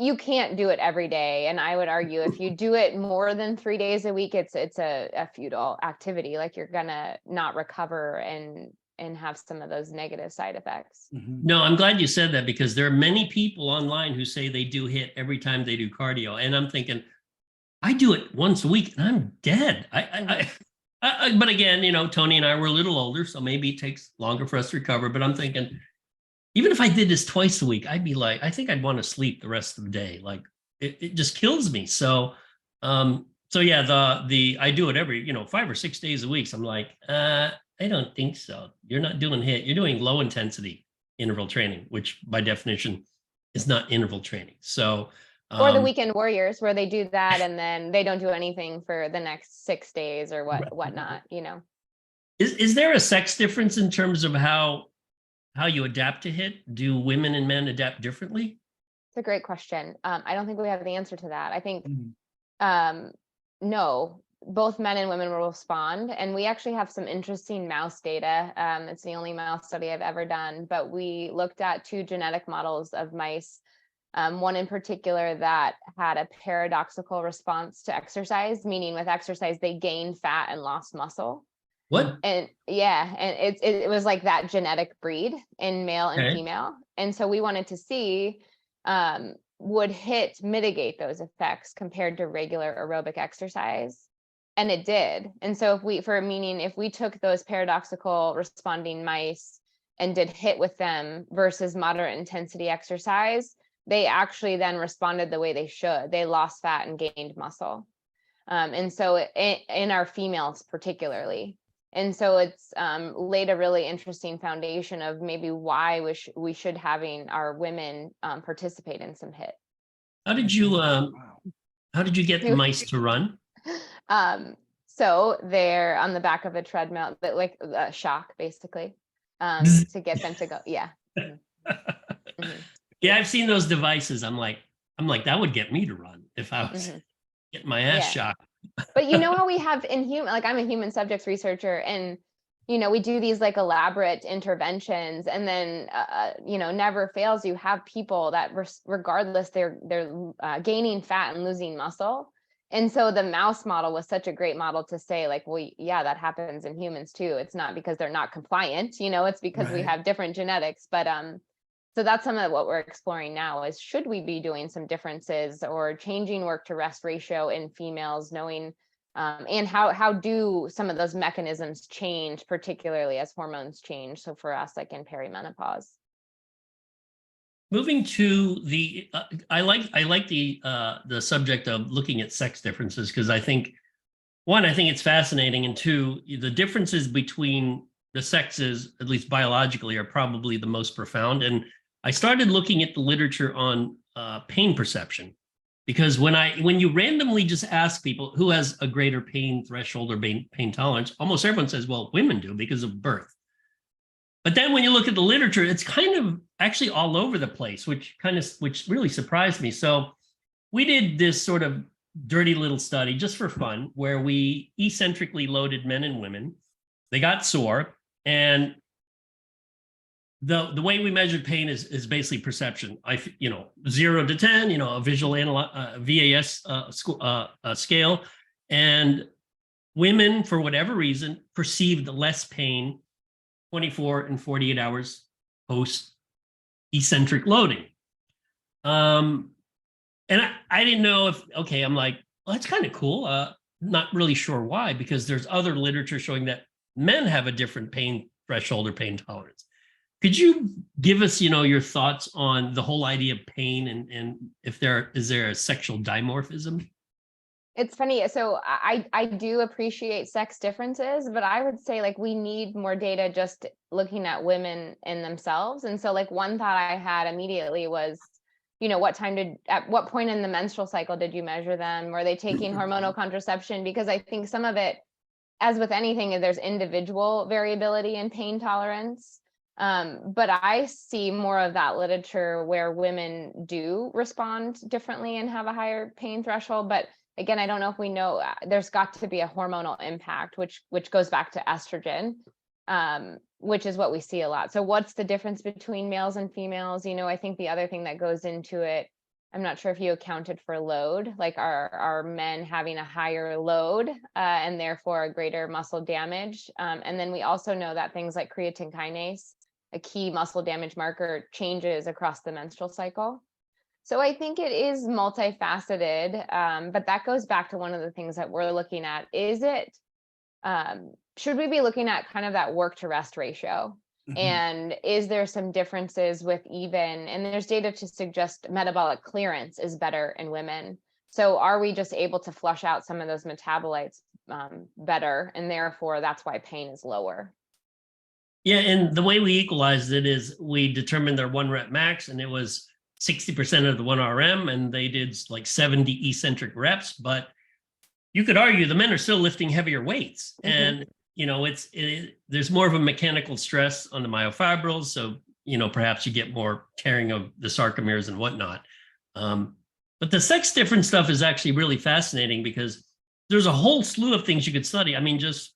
you can't do it every day. And I would argue if you do it more than 3 days a week, it's a futile activity. Like you're gonna not recover and have some of those negative side effects. No, I'm glad you said that, because there are many people online who say they do HIIT every time they do cardio. And I'm thinking, I do it once a week and I'm dead. But again, Tony and I were a little older, so maybe it takes longer for us to recover. But I'm thinking, even if I did this twice a week, I'd be like, I think I'd want to sleep the rest of the day. Like it just kills me. So yeah, I do it every, 5 or 6 days a week. So I'm like, I don't think so. You're not doing HIIT. You're doing low intensity interval training, which by definition is not interval training. So Or the weekend warriors, where they do that and then they don't do anything for the next 6 days or whatnot, you know. Is there a sex difference in terms of how you adapt to HIIT? Do women and men adapt differently? It's a great question. I don't think we have the answer to that. I think Mhm. no, both men and women will respond. And we actually have some interesting mouse data. It's the only mouse study I've ever done, but we looked at 2 genetic models of mice. One in particular that had a paradoxical response to exercise, meaning with exercise, they gained fat and lost muscle. What? And yeah, and it was like that genetic breed in male and Okay. female. And so we wanted to see, would HIIT mitigate those effects compared to regular aerobic exercise? And it did. And so if we took those paradoxical responding mice and did HIIT with them versus moderate intensity exercise, they actually then responded the way they should. They lost fat and gained muscle. And so in our females particularly. And so it's laid a really interesting foundation of maybe why we should having our women participate in some HIIT. How did you Wow. how did you get the mice to run? So they're on the back of a treadmill, but like a shock basically, to get them to go. Yeah. Yeah, I've seen those devices. I'm like, that would get me to run if I was getting my ass shocked. But you know how we have like I'm a human subjects researcher, and we do these like elaborate interventions, and then never fails you have people that regardless they're gaining fat and losing muscle. And so the mouse model was such a great model to say like, well, yeah, that happens in humans too. It's not because they're not compliant, it's because we have different genetics. But so that's some of what we're exploring now is, should we be doing some differences or changing work to rest ratio in females, knowing and how do some of those mechanisms change, particularly as hormones change? So for us, like in perimenopause. Moving to the, I like the subject of looking at sex differences, because I think, one, I think it's fascinating, and two, the differences between the sexes, at least biologically, are probably the most profound. And I started looking at the literature on pain perception, because when you randomly just ask people who has a greater pain threshold or pain tolerance, almost everyone says, well, women do because of birth. But then when you look at the literature, it's kind of actually all over the place, which really surprised me. So we did this sort of dirty little study just for fun, where we eccentrically loaded men and women. They got sore, and the way we measured pain is basically perception. 0 to 10, a visual VAS scale, and women, for whatever reason, perceived less pain 24 and 48 hours post eccentric loading. And I didn't know I'm like, well, that's kind of cool. Not really sure why, because there's other literature showing that men have a different pain threshold or pain tolerance. Could you give us, your thoughts on the whole idea of pain, and if is there a sexual dimorphism? It's funny. So I do appreciate sex differences, but I would say like we need more data just looking at women in themselves. And so like one thought I had immediately was, at what point in the menstrual cycle did you measure them? Were they taking hormonal contraception? Because I think some of it, as with anything, there's individual variability in pain tolerance. But I see more of that literature where women do respond differently and have a higher pain threshold. But again, I don't know if we know, there's got to be a hormonal impact, which goes back to estrogen, which is what we see a lot. So what's the difference between males and females? I think the other thing that goes into it, I'm not sure if you accounted for load, like are men having a higher load and therefore a greater muscle damage. And then we also know that things like creatine kinase, a key muscle damage marker, changes across the menstrual cycle. So I think it is multifaceted, but that goes back to one of the things that we're looking at. Should we be looking at kind of that work to rest ratio? And is there some differences and there's data to suggest metabolic clearance is better in women. So are we just able to flush out some of those metabolites better? And therefore that's why pain is lower. Yeah, and the way we equalized it is we determined their 1 rep max, and it was 60% of the 1RM, and they did like 70 eccentric reps. But you could argue the men are still lifting heavier weights, and there's more of a mechanical stress on the myofibrils. So perhaps you get more tearing of the sarcomeres and whatnot. But the sex difference stuff is actually really fascinating because there's a whole slew of things you could study. I mean, just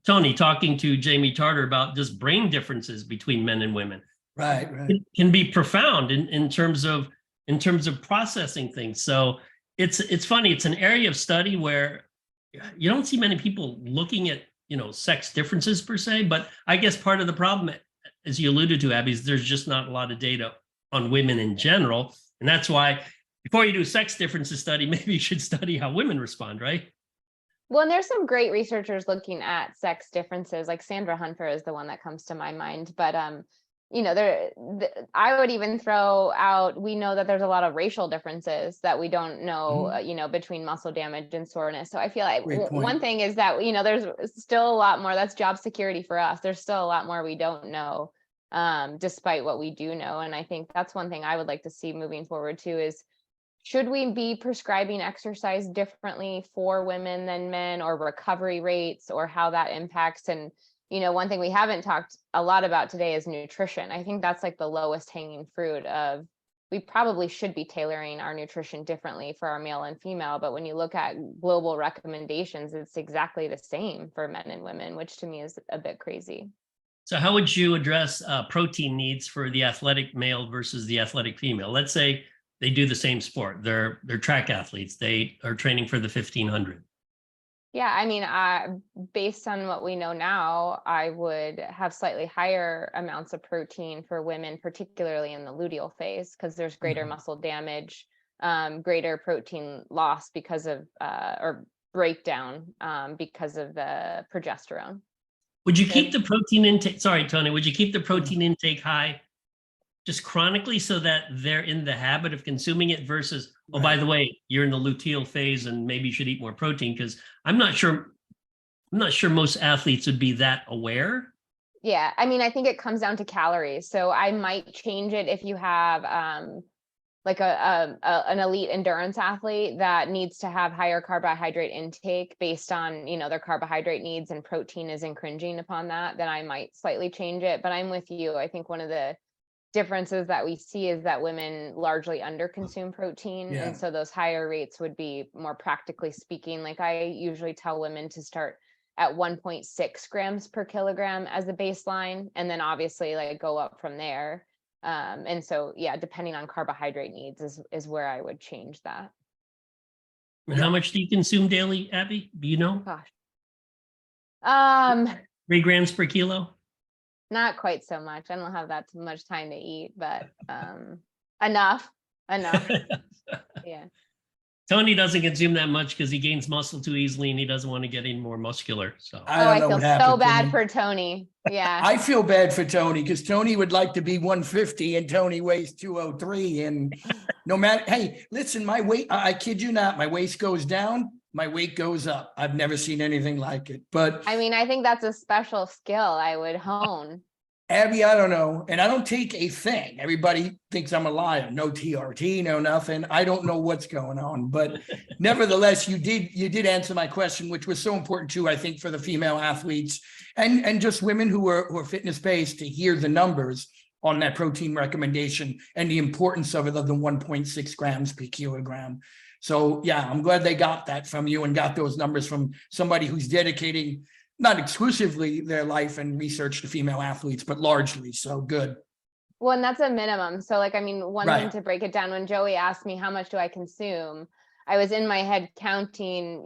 Tony talking to Jamie Tarter about just brain differences between men and women. Right. It can be profound in terms of processing things. So it's funny. It's an area of study where you don't see many people looking at sex differences per se. But I guess part of the problem, as you alluded to, Abbie, is there's just not a lot of data on women in general, and that's why before you do sex differences study, maybe you should study how women respond, right? Well, and there's some great researchers looking at sex differences, like Sandra Hunfer is the one that comes to my mind. But I would even throw out, we know that there's a lot of racial differences that we don't know, between muscle damage and soreness. So I feel like one thing is that, there's still a lot more, that's job security for us. There's still a lot more we don't know, despite what we do know. And I think that's one thing I would like to see moving forward too, is should we be prescribing exercise differently for women than men, or recovery rates, or how that impacts? And one thing we haven't talked a lot about today is nutrition. I think that's like the lowest hanging fruit of, we probably should be tailoring our nutrition differently for our male and female. But when you look at global recommendations, it's exactly the same for men and women, which to me is a bit crazy. So how would you address protein needs for the athletic male versus the athletic female? Let's say they do the same sport. They're track athletes. They are training for the 1500. Yeah, I mean, based on what we know now, I would have slightly higher amounts of protein for women, particularly in the luteal phase, because there's greater muscle damage, greater protein loss because of, or breakdown because of the progesterone. Would you keep the protein intake? Sorry, Tony, would you keep the protein intake high just chronically so that they're in the habit of consuming it versus, oh, by the way, you're in the luteal phase and maybe you should eat more protein? Because I'm not sure most athletes would be that aware. Yeah, I mean, I think it comes down to calories. So I might change it if you have like an elite endurance athlete that needs to have higher carbohydrate intake based on, their carbohydrate needs, and protein is infringing upon that, then I might slightly change it. But I'm with you. I think one of the differences that we see is that women largely underconsume protein. And so those higher rates would be, more practically speaking, like I usually tell women to start at 1.6 grams per kilogram as a baseline, and then obviously like go up from there. And so, yeah, depending on carbohydrate needs is where I would change that. And how much do you consume daily, Abbie? Do you know? Gosh. 3 grams per kilo? Not quite so much. I don't have that much time to eat, but enough. Yeah. Tony doesn't consume that much because he gains muscle too easily and he doesn't want to get any more muscular. So I feel so bad for Tony. Yeah. I feel bad for Tony because Tony would like to be 150 and Tony weighs 203. And no matter, hey, listen, my weight, I kid you not, my waist goes down, my weight goes up. I've never seen anything like it. But I mean, I think that's a special skill I would hone. Abbie, I don't know. And I don't take a thing. Everybody thinks I'm a liar. No TRT, no nothing. I don't know what's going on. But nevertheless, you did answer my question, which was so important too, I think, for the female athletes and just women who are fitness-based to hear the numbers on that protein recommendation and the importance of it, of the 1.6 grams per kilogram. So yeah, I'm glad they got that from you and got those numbers from somebody who's dedicating not exclusively their life and research to female athletes, but largely. So good. Well, and that's a minimum. So like, I mean, one thing to break it down, when Joey asked me how much do I consume, I was in my head counting,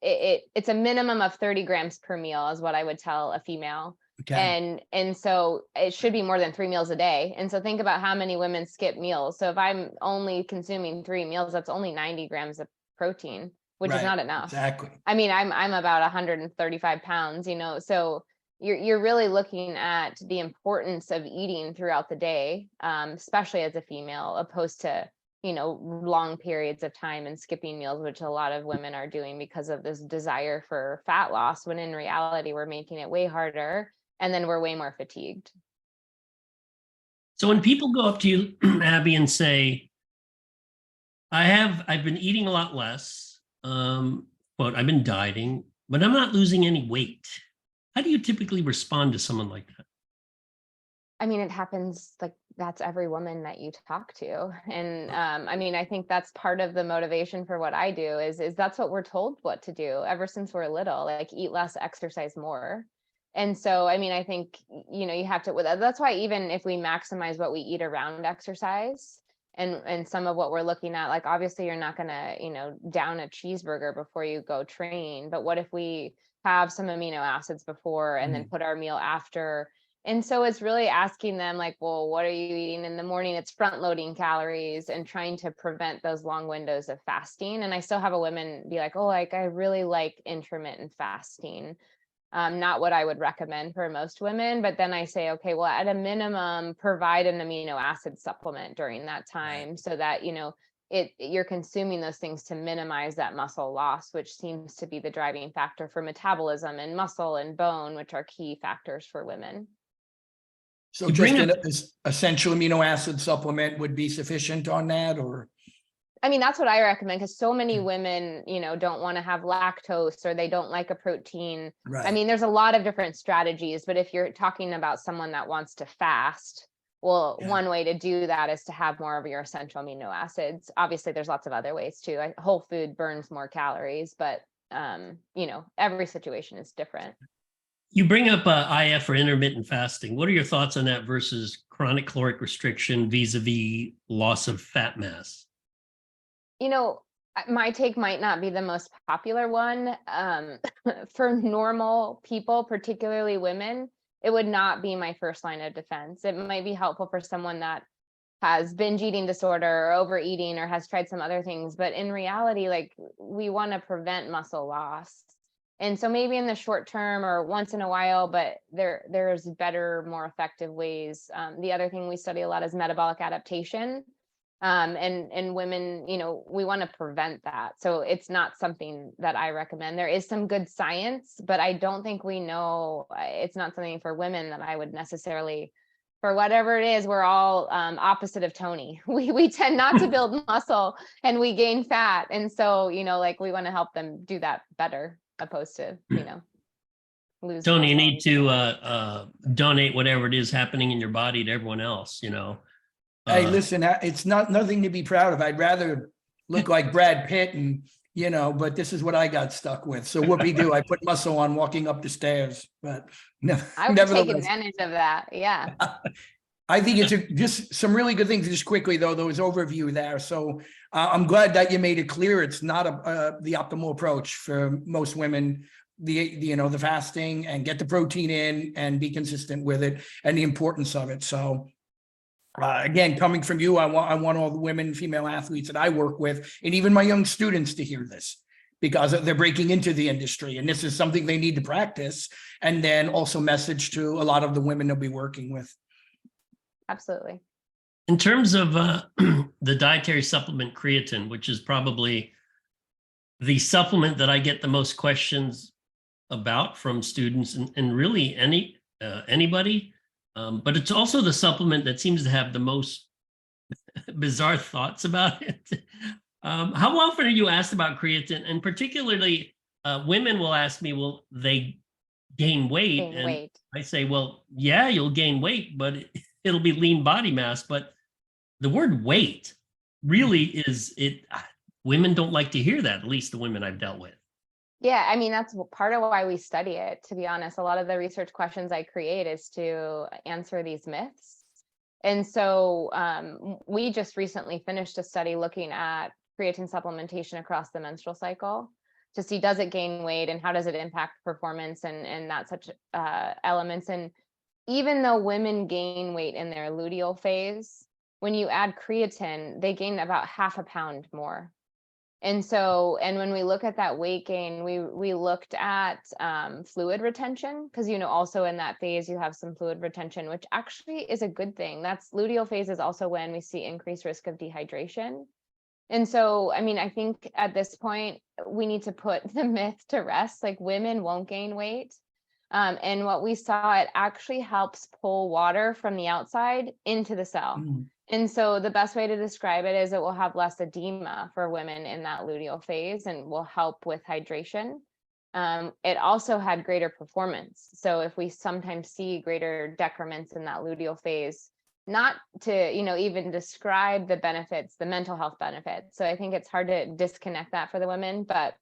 it's a minimum of 30 grams per meal is what I would tell a female. Okay. And so it should be more than 3 meals a day. And so think about how many women skip meals. So if I'm only consuming 3 meals, that's only 90 grams of protein, which is not enough. Exactly. I mean, I'm about 135 pounds, so you're really looking at the importance of eating throughout the day, especially as a female, opposed to, long periods of time and skipping meals, which a lot of women are doing because of this desire for fat loss, when in reality, we're making it way harder and then we're way more fatigued. So when people go up to you, Abbie, and say, I've been eating a lot less, quote, I've been dieting, but I'm not losing any weight. How do you typically respond to someone like that? I mean, it happens, like that's every woman that you talk to. And I mean, I think that's part of the motivation for what I do is that's what we're told what to do ever since we're little, like eat less, exercise more. And so, I mean, I think, you have to, that's why even if we maximize what we eat around exercise and some of what we're looking at, like obviously you're not going to, down a cheeseburger before you go train, but what if we have some amino acids before and then put our meal after? And so it's really asking them like, well, what are you eating in the morning? It's front loading calories and trying to prevent those long windows of fasting. And I still have a woman be like, oh, like I really like intermittent fasting. Not what I would recommend for most women, but then I say, okay, well, at a minimum, provide an amino acid supplement during that time so that, you're consuming those things to minimize that muscle loss, which seems to be the driving factor for metabolism and muscle and bone, which are key factors for women. So You just bring an up- essential amino acid supplement would be sufficient on that, or? I mean, that's what I recommend because so many women, don't want to have lactose or they don't like a protein. I Right. mean, there's a lot of different strategies, but if you're talking about someone that wants to fast, well, Yeah. one way to do that is to have more of your essential amino acids. Obviously, there's lots of other ways too. Whole food burns more calories, but every situation is different. You bring up IF or intermittent fasting. What are your thoughts on that versus chronic caloric restriction vis-a-vis loss of fat mass? My take might not be the most popular one. For normal people, particularly women, it would not be my first line of defense. It might be helpful for someone that has binge eating disorder or overeating or has tried some other things. But in reality, like we want to prevent muscle loss. And so maybe in the short term or once in a while, but there's better, more effective ways. The other thing we study a lot is metabolic adaptation. And women, we want to prevent that. So it's not something that I recommend. There is some good science, but I don't think we know, it's not something for women that I would necessarily, for whatever it is, we're all opposite of Tony. We tend not to build muscle and we gain fat. And so, like we want to help them do that better opposed to, lose Tony, you muscle. need to donate whatever it is happening in your body to everyone else, Hey, listen, it's nothing to be proud of. I'd rather look like Brad Pitt and, but this is what I got stuck with. So whoopee-doo, I put muscle on walking up the stairs, but I would take nevertheless, advantage of that. Yeah. I think it's just some really good things. Just quickly though, those overview there. So I'm glad that you made it clear. It's not the optimal approach for most women. The fasting and get the protein in and be consistent with it and the importance of it. So again, coming from you, I want all the women, female athletes that I work with, and even my young students to hear this because they're breaking into the industry, and this is something they need to practice, and then also message to a lot of the women they'll be working with. Absolutely. In terms of the dietary supplement creatine, which is probably the supplement that I get the most questions about from students and really anybody. But it's also the supplement that seems to have the most bizarre thoughts about it. How often are you asked about creatine? And particularly, women will ask me, will they gain weight? And I say, well, yeah, you'll gain weight, but it'll be lean body mass. But the word weight really is it. Women don't like to hear that, at least the women I've dealt with. Yeah, I mean, that's part of why we study it, to be honest. A lot of the research questions I create is to answer these myths. And so we just recently finished a study looking at creatine supplementation across the menstrual cycle to see, does it gain weight and how does it impact performance and that such elements. And even though women gain weight in their luteal phase, when you add creatine, they gain about 0.5 pound more. And when we look at that weight gain, we looked at fluid retention, because, also in that phase, you have some fluid retention, which actually is a good thing. That's luteal phase is also when we see increased risk of dehydration. And so, I mean, I think at this point, we need to put the myth to rest, like women won't gain weight. And what we saw, it actually helps pull water from the outside into the cell. And so the best way to describe it is it will have less edema for women in that luteal phase and will help with hydration. It also had greater performance. So if we sometimes see greater decrements in that luteal phase, not to, even describe the benefits, the mental health benefits. So I think it's hard to disconnect that for the women, but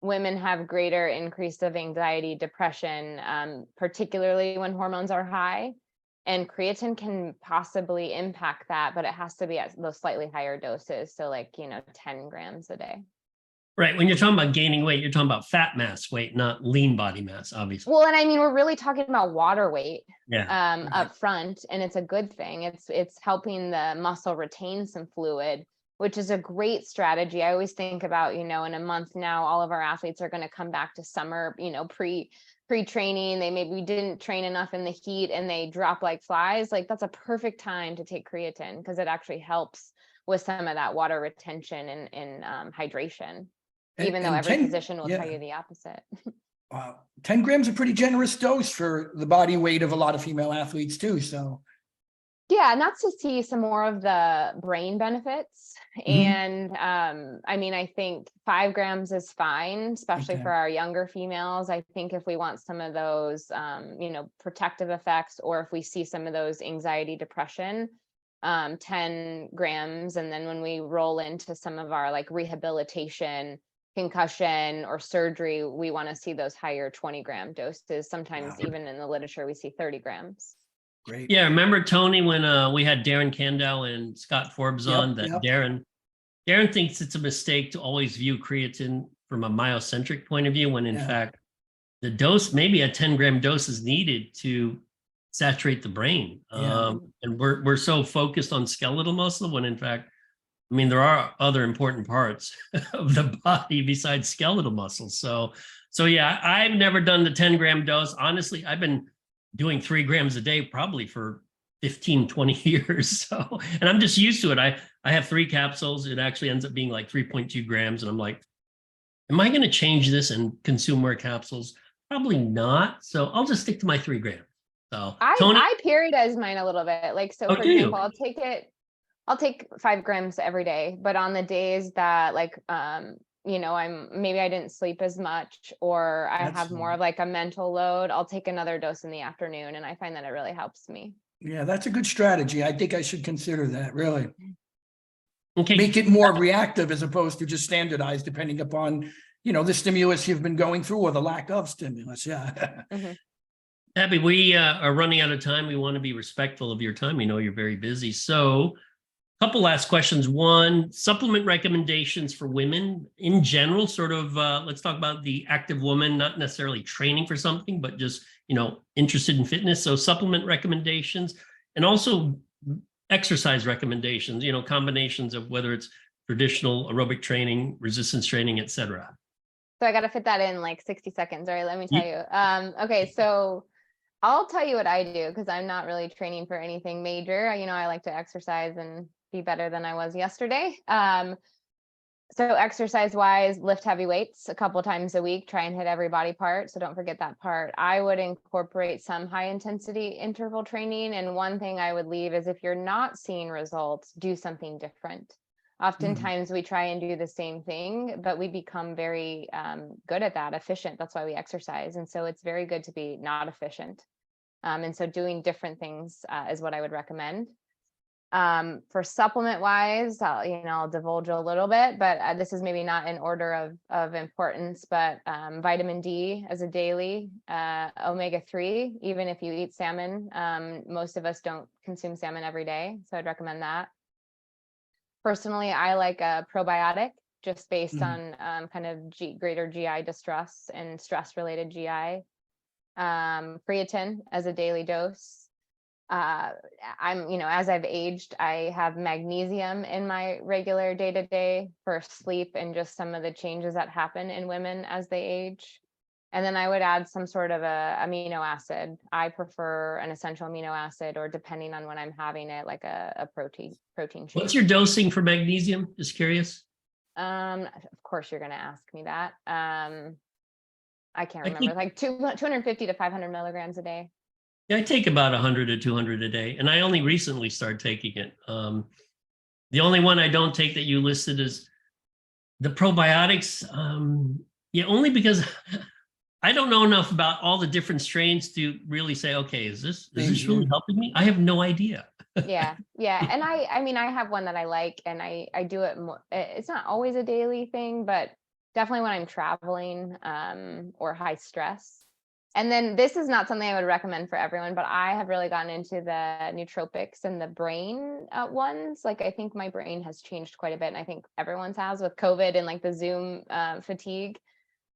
women have greater increase of anxiety, depression, particularly when hormones are high. And creatine can possibly impact that, but it has to be at those slightly higher doses. So 10 grams a day. Right. When you're talking about gaining weight, you're talking about fat mass weight, not lean body mass, obviously. Well, and I mean, we're really talking about water weight Yeah. up front, and it's a good thing. It's helping the muscle retain some fluid, which is a great strategy. I always think about, in a month now, all of our athletes are going to come back to summer, pre-training. They maybe didn't train enough in the heat and they drop like flies. Like that's a perfect time to take creatine because it actually helps with some of that water retention and hydration. Even though every physician will tell you the opposite. Wow. 10 grams is a pretty generous dose for the body weight of a lot of female athletes too. So yeah, and that's to see some more of the brain benefits. And I mean, I think 5 grams is fine, especially for our younger females. I think if we want some of those, protective effects, or if we see some of those anxiety, depression, 10 grams. And then when we roll into some of our like rehabilitation, concussion or surgery, we want to see those higher 20-gram doses. Sometimes even in the literature, we see 30 grams. Great. Yeah. Remember, Tony, when we had Darren Kandel and Scott Forbes on, that Darren thinks it's a mistake to always view creatine from a myocentric point of view, when in fact, the dose, maybe a 10-gram dose is needed to saturate the brain. And we're so focused on skeletal muscle when in fact, I mean, there are other important parts of the body besides skeletal muscles. So yeah, I've never done the 10-gram dose. Honestly, I've been doing 3 grams a day probably for 15, 20 years. So, and I'm just used to it. I have 3 capsules. It actually ends up being like 3.2 grams. And I'm like, am I going to change this and consume more capsules? Probably not. So I'll just stick to my 3 grams. So I periodize mine a little bit. Like, so for example, I'll take 5 grams every day, but on the days that maybe I didn't sleep as much, or I have more of like a mental load, I'll take another dose in the afternoon. And I find that it really helps me. Yeah, that's a good strategy. I think I should consider that, really. Okay. Make it more reactive as opposed to just standardized, depending upon, the stimulus you've been going through or the lack of stimulus. Yeah. Abbie, we are running out of time. We want to be respectful of your time. We know you're very busy. So couple last questions. One, supplement recommendations for women in general, sort of, let's talk about the active woman, not necessarily training for something, but just, interested in fitness. So supplement recommendations, and also exercise recommendations, combinations of whether it's traditional aerobic training, resistance training, et cetera. So I got to fit that in like 60 seconds. All right, let me tell you. Okay, so I'll tell you what I do because I'm not really training for anything major. I like to exercise and be better than I was yesterday. So exercise wise, lift heavy weights a couple times a week, try and hit every body part. So don't forget that part. I would incorporate some high intensity interval training. And one thing I would leave is if you're not seeing results, do something different. Oftentimes we try and do the same thing, but we become very good at that, efficient. That's why we exercise. And so it's very good to be not efficient. And so doing different things is what I would recommend. For supplement wise, I'll divulge a little bit, but this is maybe not in order of importance, but vitamin D as a daily, omega-3, even if you eat salmon. Most of us don't consume salmon every day, so I'd recommend that. Personally, I like a probiotic just based on kind of greater GI distress and stress related GI. Creatine as a daily dose. As I've aged, I have magnesium in my regular day-to-day for sleep and just some of the changes that happen in women as they age. And then I would add some sort of a amino acid. I prefer an essential amino acid, or depending on when I'm having it, like a protein shake. What's your dosing for magnesium? Just curious. Of course you're going to ask me that. I can't I remember, like 250 to 500 milligrams a day. Yeah, I take about 100 to 200 a day, and I only recently started taking it. The only one I don't take that you listed is the probiotics. Yeah, only because I don't know enough about all the different strains to really say, okay, is this really helping me? I have no idea. Yeah. And I mean, I have one that I like, and I do it more. It's not always a daily thing, but definitely when I'm traveling, or high stress. And then this is not something I would recommend for everyone, but I have really gotten into the nootropics and the brain ones. Like, I think my brain has changed quite a bit, and I think everyone's has with COVID and like the Zoom fatigue.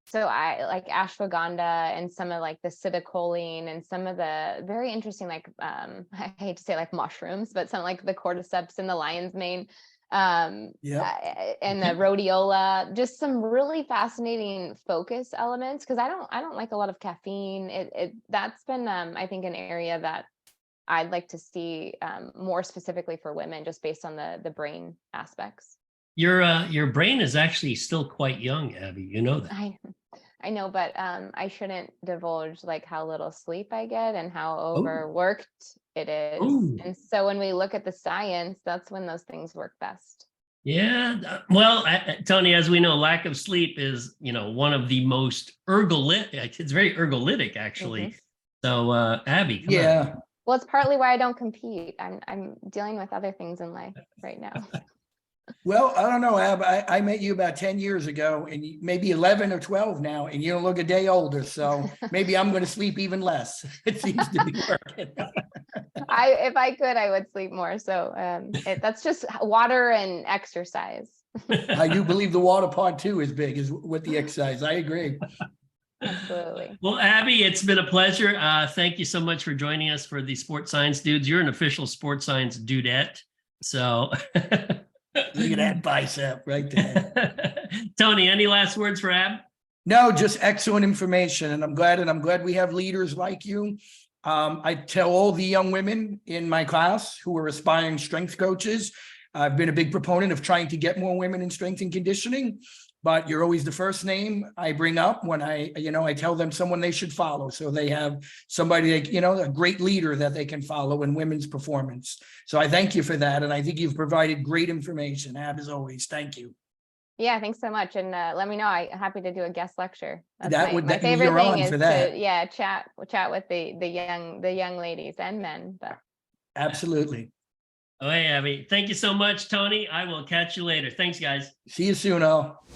So I like ashwagandha and some of like the citicoline and some of the very interesting, like, I hate to say like mushrooms, but some like the cordyceps and the lion's mane, and the rhodiola, just some really fascinating focus elements. Cause I don't like a lot of caffeine. That's been, I think, an area that I'd like to see more specifically for women, just based on the brain aspects. Your brain is actually still quite young, Abbie. You know that. I know, but I shouldn't divulge like how little sleep I get and how overworked it is. Ooh. And so when we look at the science, that's when those things work best. Yeah. Well, Tony, as we know, lack of sleep is, one of the most ergolytic. It's very ergolytic, actually. So, Abbie, come on. Well, it's partly why I don't compete. I'm dealing with other things in life right now. Well, I don't know, Ab. I met you about 10 years ago, and maybe 11 or 12 now, and you don't look a day older. So maybe I'm going to sleep even less. It seems to be working. If I could, I would sleep more. So that's just water and exercise. I do believe the water part too is big, is with the exercise. I agree. Absolutely. Well, Abbie, it's been a pleasure. Thank you so much for joining us for the Sports Science Dudes. You're an official sports science dudette. So look at that bicep right there. Tony, any last words for Ab? No, just excellent information. And I'm glad we have leaders like you. I tell all the young women in my class who are aspiring strength coaches, I've been a big proponent of trying to get more women in strength and conditioning, but you're always the first name I bring up when I tell them someone they should follow. So they have somebody, a great leader that they can follow in women's performance. So I thank you for that. And I think you've provided great information, Ab, as always. Thank you. Yeah, thanks so much. And let me know. I'm happy to do a guest lecture. My favorite thing is to chat with the young ladies and men. But absolutely. Oh, hey, Abbie. Thank you so much, Tony. I will catch you later. Thanks, guys. See you soon, all.